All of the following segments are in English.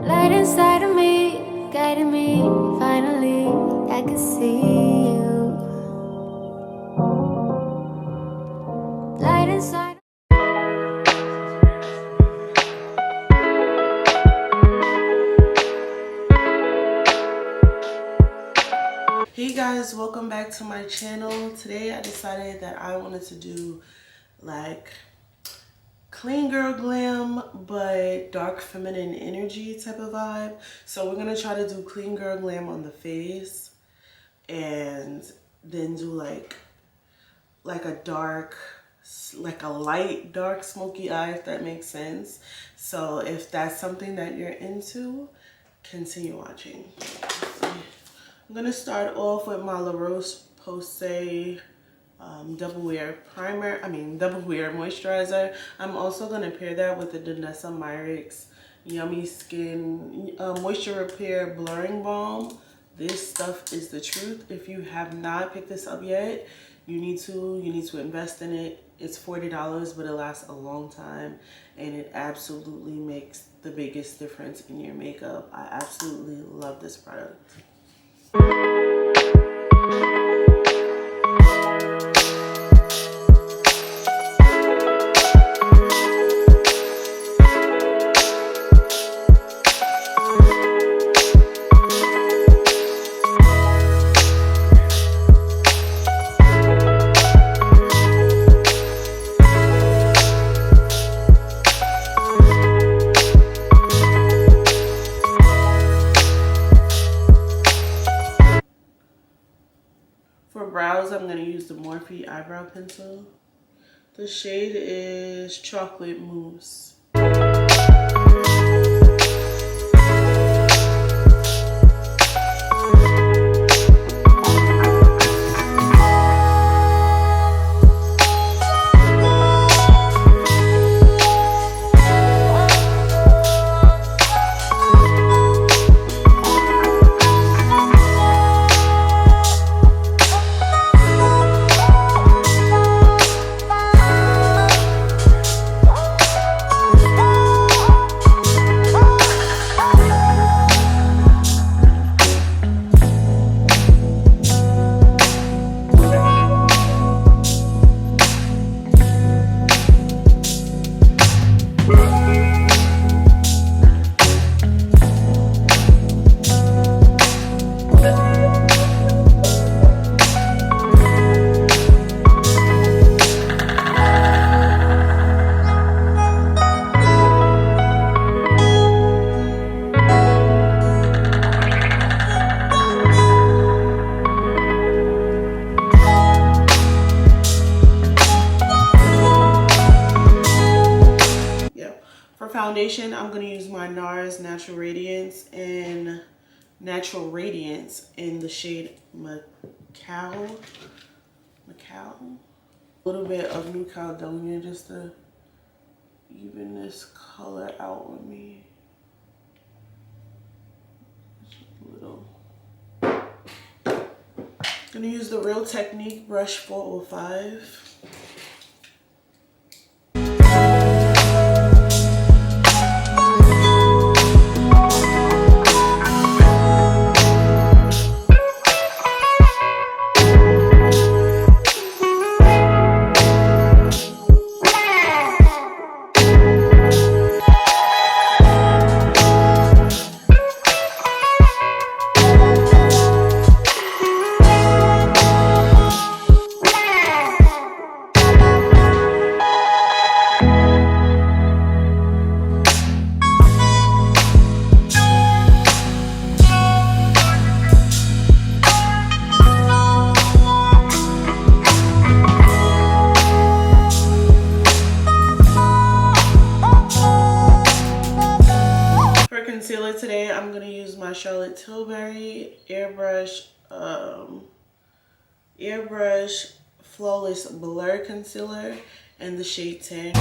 Light inside of me, guiding me. Finally, I can see you. Light inside. Hey guys, welcome back to my channel. Today I decided that I wanted to do like clean girl glam but dark feminine energy type of vibe. So we're gonna try to do clean girl glam on the face and then do like a dark, like a light dark smoky eye, if that makes sense. So if that's something that you're into, continue watching. I'm gonna start off with my La Roche-Posay double wear moisturizer. I'm also gonna pair that with the Danessa Myricks Yummy Skin Moisture Repair Blurring Balm. This stuff is the truth. If you have not picked this up yet, you need to invest in it. It's $40, but it lasts a long time, and it absolutely makes the biggest difference in your makeup. I absolutely love this product. For brows, I'm going to use the Morphe eyebrow pencil. The shade is Chocolate Mousse. Foundation, I'm going to use my NARS Natural Radiance in the shade Macao. A little bit of New Caledonia just to even this color out with me. Just a little. I'm going to use the Real Technique brush 405. Concealer today, I'm going to use my Charlotte Tilbury Airbrush Flawless Blur Concealer in the shade 10.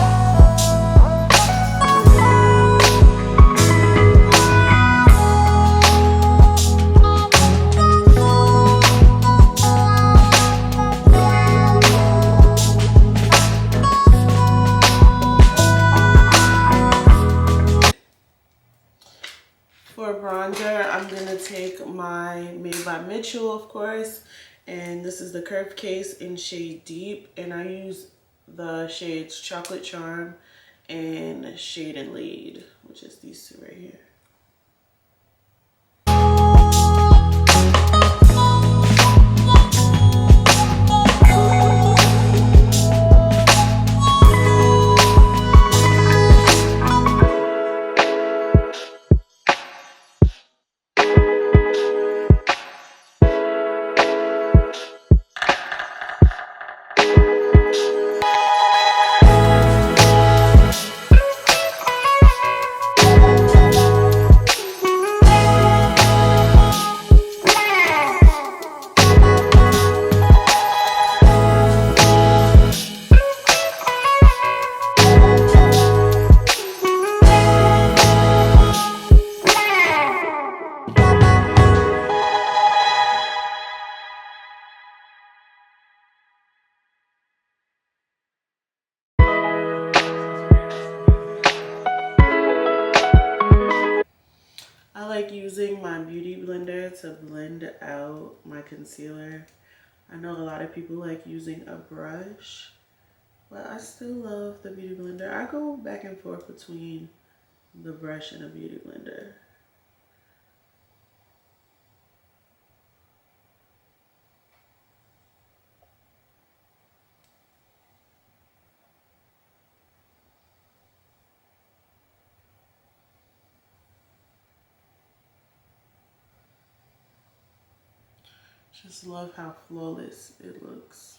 For bronzer, I'm gonna take my Made by Mitchell, of course, and this is the Curve Case in shade Deep, and I use the shades Chocolate Charm and Shade and Lead, which is these two right here. I like using my beauty blender to blend out my concealer. I know a lot of people like using a brush, but I still love the beauty blender. I go back and forth between the brush and a beauty blender. Just love how flawless it looks.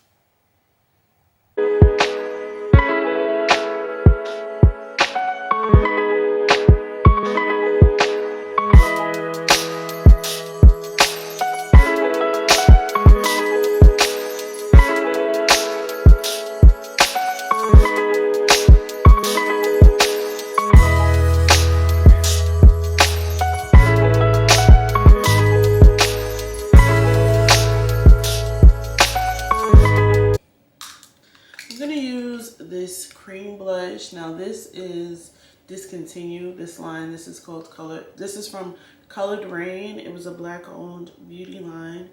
This cream blush. Now this is discontinued, this line. This is called Color. This is from Colored Rain. It was a black owned beauty line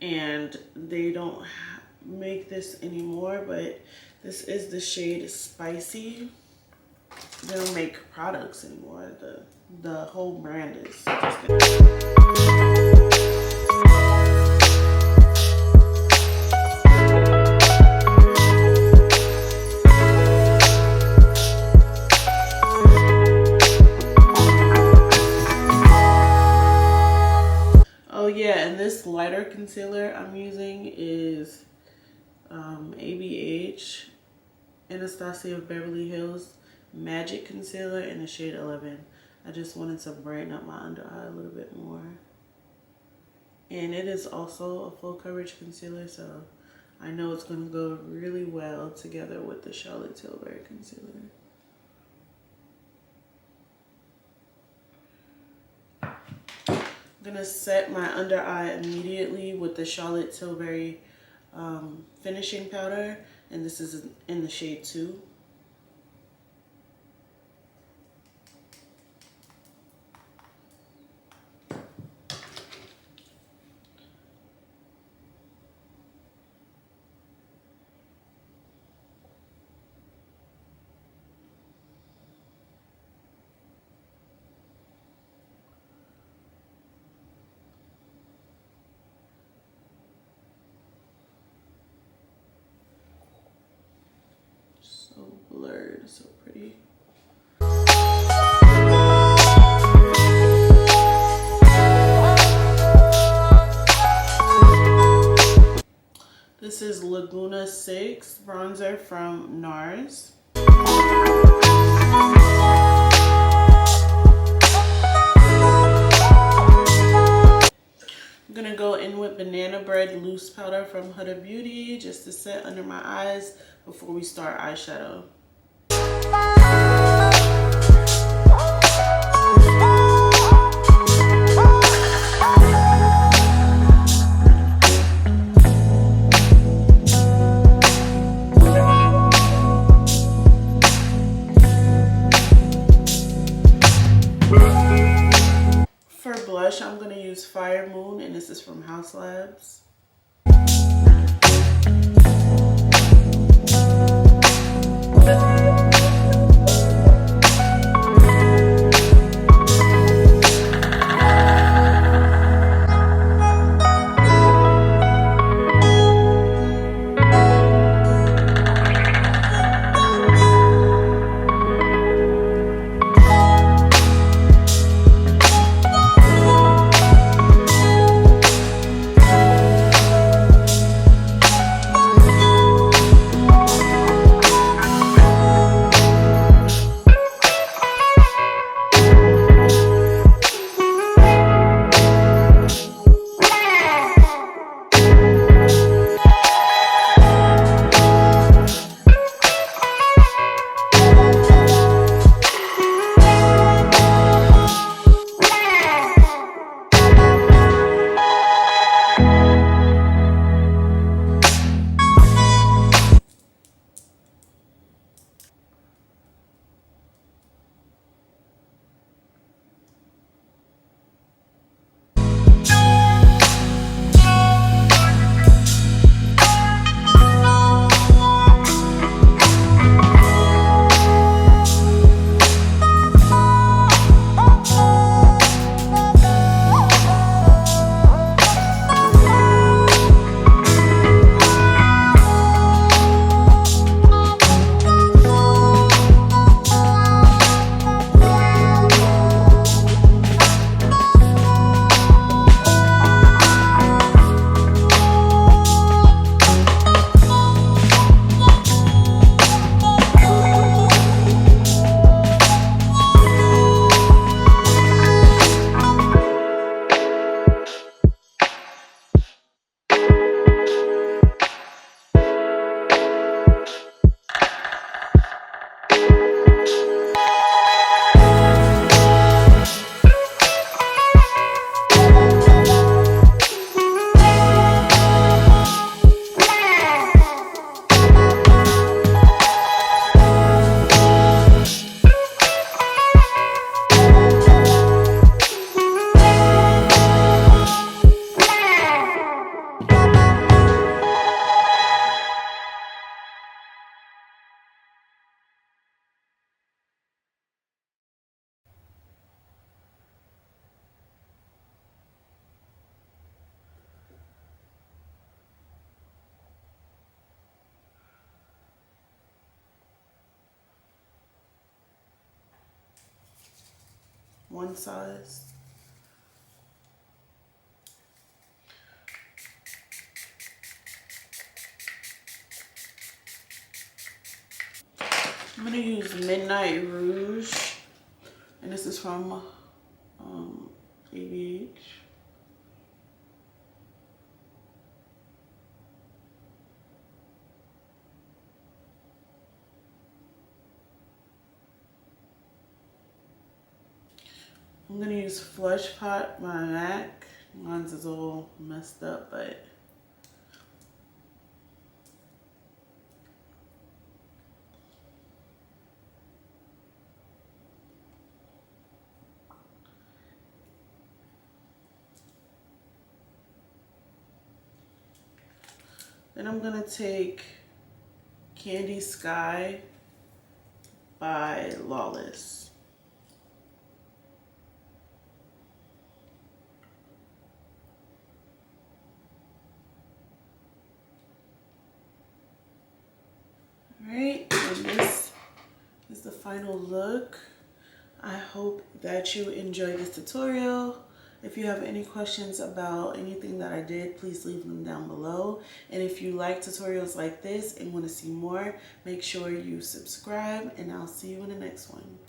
and they don't make this anymore, but this is the shade Spicy. They don't make products anymore. The whole brand is discontinued. And this lighter concealer I'm using is ABH Anastasia of Beverly Hills Magic Concealer in the shade 11. I just wanted to brighten up my under eye a little bit more. And it is also a full coverage concealer, so I know it's going to go really well together with the Charlotte Tilbury concealer. I'm gonna set my under eye immediately with the Charlotte Tilbury finishing powder, and this is in the shade 2. So blurred, so pretty. This is Laguna 6 bronzer from NARS. I'm gonna go in with Banana Bread loose powder from Huda Beauty just to set under my eyes before we start eyeshadow. blush, I'm going to use Fire Moon, and this is from House Labs. One size. I'm gonna use Midnight Rouge, and this is from ABH. I'm gonna use Flush Pot by MAC. Mine's is all messed up, but then I'm gonna take Candy Sky by Lawless. Alright, and this is the final look. I hope that you enjoyed this tutorial. If you have any questions about anything that I did, please leave them down below. And if you like tutorials like this and want to see more, make sure you subscribe, and I'll see you in the next one.